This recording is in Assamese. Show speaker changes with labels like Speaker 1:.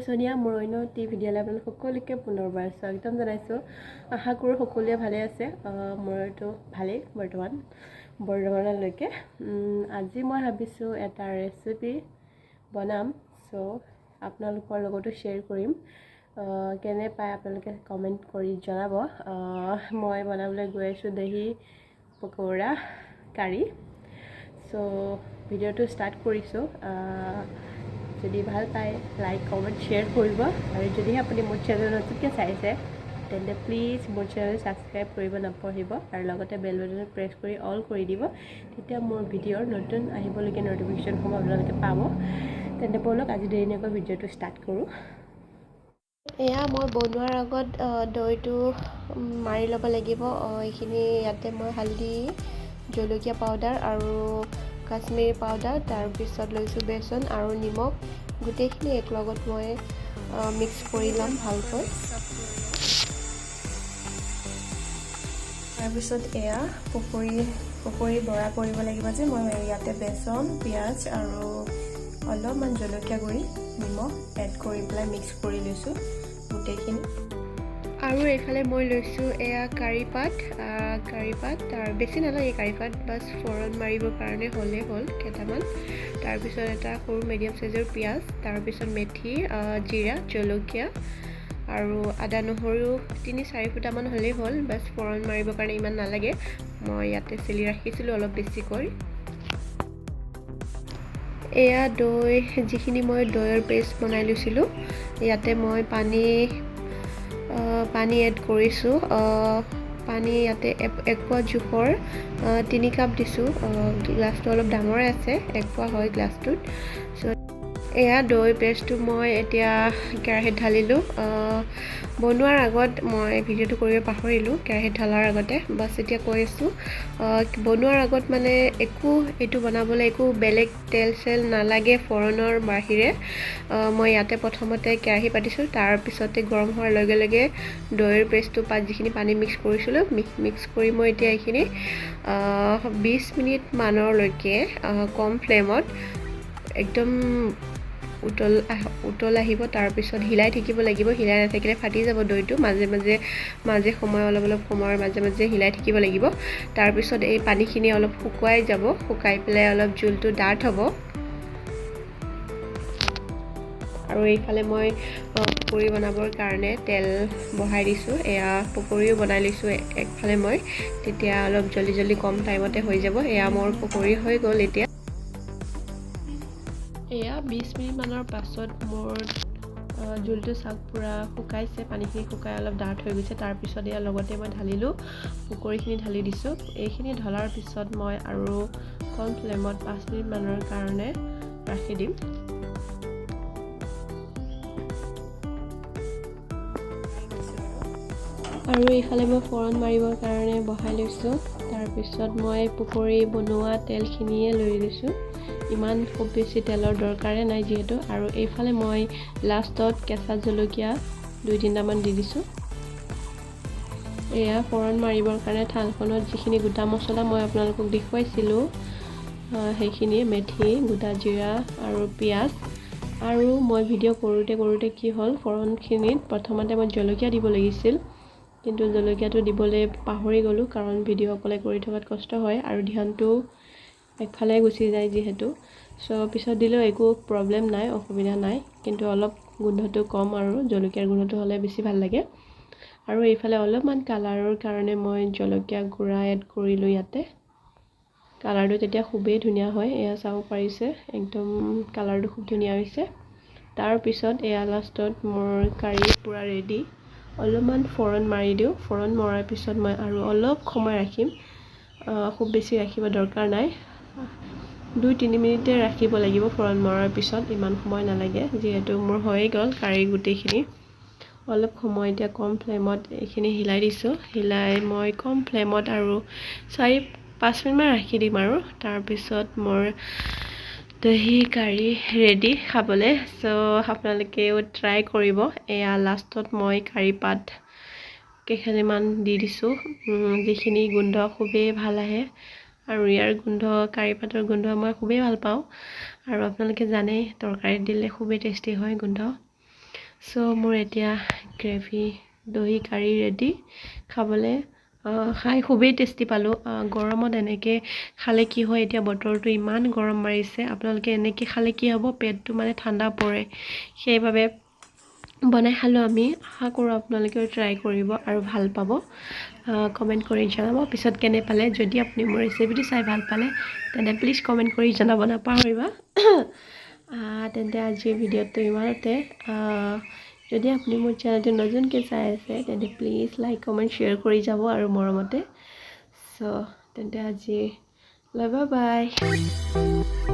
Speaker 1: মই সোনিয়া মোৰ অন্য টি ভিডিঅ'লৈ আপোনালোক সকলোকে পুনৰবাৰ স্বাগতম জনাইছোঁ আশা কৰোঁ সকলোৱে ভালে আছে মোৰতো ভালেই বৰ্তমানলৈকে আজি মই ভাবিছোঁ এটা ৰেচিপি বনাম সো আপোনালোকৰ লগতো শ্বেয়াৰ কৰিম কেনে পায় আপোনালোকে কমেন্ট কৰি জনাব মই বনাবলৈ গৈ আছোঁ দহি পকোৰা কাৰি সো ভিডিঅ'টো ষ্টাৰ্ট কৰিছোঁ যদি ভাল পায় লাইক কমেন্ট শ্বেয়াৰ কৰিব আৰু যদি আপুনি মোৰ চেনেল নতুনকৈ চাইছে তেন্তে প্লিজ মোৰ চেনেল সাবস্ক্ৰাইব কৰিব নাপাহৰিব আৰু লগতে বেল বাটন প্ৰেছ কৰি অল কৰি দিব তেতিয়া মোৰ ভিডিঅ'ৰ নতুন আহিবলগীয়া নটিফিকেশ্যনসমূহ আপোনালোকে পাব তেন্তে বলক আজি দেৰি নকৰি ভিডিঅ'টো ষ্টাৰ্ট কৰোঁ এয়া মই বনোৱাৰ আগত দৈটো মাৰি ল'ব লাগিব এইখিনি ইয়াতে মই হালধি জলকীয়া পাউডাৰ আৰু কাশ্মীৰী পাউডাৰ তাৰ পিছত লৈছোঁ বেচন আৰু নিমখ গোটেইখিনি এক লগত মই মিক্স কৰি ল'ম ভালকৈ তাৰপিছত এয়া পকৰি বৰা কৰিব লাগিব যে মই ইয়াতে বেচন পিঁয়াজ আৰু অলপমান জলকীয়া গুড়ি নিমখ এড কৰি পেলাই মিক্স কৰি লৈছোঁ গোটেইখিনি আৰু এইফালে মই লৈছোঁ এয়া কাৰি পাত আৰু বেছি নালাগে কাৰি পাত বাছ ফৰণ মাৰিবৰ কাৰণে হ'লেই হ'ল কেইটামান তাৰপিছত এটা সৰু মিডিয়াম সাইজৰ পিঁয়াজ তাৰপিছত মেথি জিৰা জলকীয়া আৰু আদা নহৰু 3-4 ফুটামান হ'লেই হ'ল বাছ ফৰণ মাৰিবৰ কাৰণে ইমান নালাগে মই ইয়াতে চেলি ৰাখিছিলোঁ অলপ বেছিকৈ এয়া দৈ যিখিনি মই দৈৰ পেষ্ট বনাই লৈছিলোঁ ইয়াতে মই পানী এড কৰিছোঁ পানী ইয়াতে 1 পোৱা জোখৰ 3 কাপ দিছোঁ গ্লাছটো অলপ ডাঙৰে আছে 1 পোৱা হয় গ্লাছটোত এয়া দৈ পেষ্টটো মই এতিয়া কেৰাহীত ঢালিলোঁ বনোৱাৰ আগত মই ভিডিঅ'টো কৰিব পাহৰিলোঁ কেৰাহীত ঢালাৰ আগতে বাছ এতিয়া কৈ আছোঁ বনোৱাৰ আগত মানে এইটো বনাবলৈ একো বেলেগ তেল চেল নালাগে ফৰণৰ বাহিৰে মই ইয়াতে প্ৰথমতে কেৰাহী পাতিছোঁ তাৰপিছতে গৰম হোৱাৰ লগে লগে দৈৰ পেষ্টটো যিখিনি পানী মিক্স কৰিছিলোঁ মিক্স কৰি মই এতিয়া এইখিনি 20 মিনিট মানলৈকে কম ফ্লেমত একদম উতল আহিব তাৰপিছত হিলাই থাকিব লাগিব হিলাই নাথাকিলে ফাটি যাব দৈটো মাজে সময় অলপ সময়ৰ মাজে হিলাই থাকিব লাগিব তাৰপিছত এই পানীখিনি অলপ শুকাই পেলাই অলপ জোলটো ডাঠ হ'ব আৰু এইফালে মই পকৰি বনাবৰ কাৰণে তেল বহাই দিছোঁ এয়া পকৰিও বনাই লৈছোঁ একফালে মই তেতিয়া অলপ জলদি কম টাইমতে হৈ যাব এয়া মোৰ পকৰি হৈ গ'ল এতিয়া এয়া 20 মিনিট মানৰ পাছত মোৰ জোলটো পুৰা শুকাইছে পানীখিনি শুকাই অলপ ডাঠ হৈ গৈছে তাৰপিছত এয়া লগতে মই ঢালিলোঁ পকৰিখিনি ঢালি দিছোঁ এইখিনি ঢলাৰ পিছত মই আৰু কম ফ্লেমত 5 মিনিট মানৰ কাৰণে ৰাখি দিম আৰু এইফালে মই ফৰণ মাৰিবৰ কাৰণে বহাই লৈছোঁ তাৰপিছত মই পকৰি বনোৱা তেলখিনিয়ে লৈ লৈছোঁ ইমান খুব বেছি তেলৰ দৰকাৰে নাই যিহেতু আৰু এইফালে মই লাষ্টত কেঁচা জলকীয়া 2-3টামান দি দিছোঁ এয়া ফৰণ মাৰিবৰ কাৰণে থালখনত যিখিনি গোটা মছলা মই আপোনালোকক দেখুৱাইছিলোঁ সেইখিনি মেথি গোটা জিৰা আৰু পিঁয়াজ আৰু মই ভিডিঅ' কৰোঁতে কি হ'ল ফৰণখিনিত প্ৰথমতে মই জলকীয়া দিব লাগিছিল কিন্তু জলকীয়াটো দিবলৈ পাহৰি গ'লোঁ কাৰণ ভিডিঅ' অকলে কৰি থকাত কষ্ট হয় আৰু ধ্যানটো একফালে গুচি যায় যিহেতু সো পিছত দিলেও একো প্ৰব্লেম নাই অসুবিধা নাই কিন্তু অলপ গোন্ধটো কম আৰু জলকীয়াৰ গোন্ধটো হ'লে বেছি ভাল লাগে আৰু এইফালে অলপমান কালাৰৰ কাৰণে মই জলকীয়া গুড়া এড কৰিলোঁ ইয়াতে কালাৰটো তেতিয়া খুবেই ধুনীয়া হয় এয়া চাব পাৰিছে একদম কালাৰটো খুব ধুনীয়া হৈছে তাৰপিছত এয়া লাষ্টত মোৰ কাৰি পূৰা ৰেডি অলপমান ফৰণ মাৰি দিওঁ ফৰণ মৰাৰ পিছত মই আৰু অলপ সময় ৰাখিম খুব বেছি ৰাখিব দৰকাৰ নাই 2-3 মিনিটে ৰাখিব লাগিব ফৰণ মৰাৰ পিছত ইমান সময় নালাগে যিহেতু মোৰ হৈয়ে গ'ল কাৰি গোটেইখিনি অলপ সময় এতিয়া কম ফ্লেমত এইখিনি হিলাই দিছোঁ হিলাই মই কম ফ্লেমত আৰু 4-5 মিনিটমান ৰাখি দিম আৰু তাৰপিছত মোৰ দহি কাৰি ৰেডি খাবলৈ সো আপোনালোকেও ট্ৰাই কৰিব এয়া লাষ্টত মই কাৰি পাত কেইখিনিমান দি দিছোঁ যিখিনি গোন্ধ খুবেই ভাল আহে আৰু ইয়াৰ গোন্ধ কাৰি পাতৰ গোন্ধ মই খুবেই ভাল পাওঁ আৰু আপোনালোকে জানেই তৰকাৰীত দিলে খুবেই টেষ্টি হয় গোন্ধ সো মোৰ এতিয়া গ্ৰেভি দহি কাৰি ৰেডি খাবলৈ খাই খুবেই টেষ্টি পালোঁ গৰমত এনেকৈ খালে কি হয় এতিয়া বতৰটো ইমান গৰম মাৰিছে আপোনালোকে এনেকৈ খালে কি হ'ব পেটটো মানে ঠাণ্ডা পৰে সেইবাবে বনাই খালোঁ আমি আশা কৰোঁ আপোনালোকেও ট্ৰাই কৰিব আৰু ভাল পাব কমেণ্ট কৰি জনাব পিছত কেনে পালে যদি আপুনি মোৰ ৰেচিপিটো চাই ভাল পালে তেন্তে প্লিজ কমেণ্ট কৰি জনাব নাপাহৰিবা তেন্তে আজিৰ ভিডিঅ'টো ইমানতে যদি আপুনি মোৰ চেনেলটো নতুনকৈ চাই আছে তেন্তে প্লিজ লাইক কমেণ্ট শ্বেয়াৰ কৰি যাব আৰু মৰমতে চ' তেন্তে আজি বাই বাই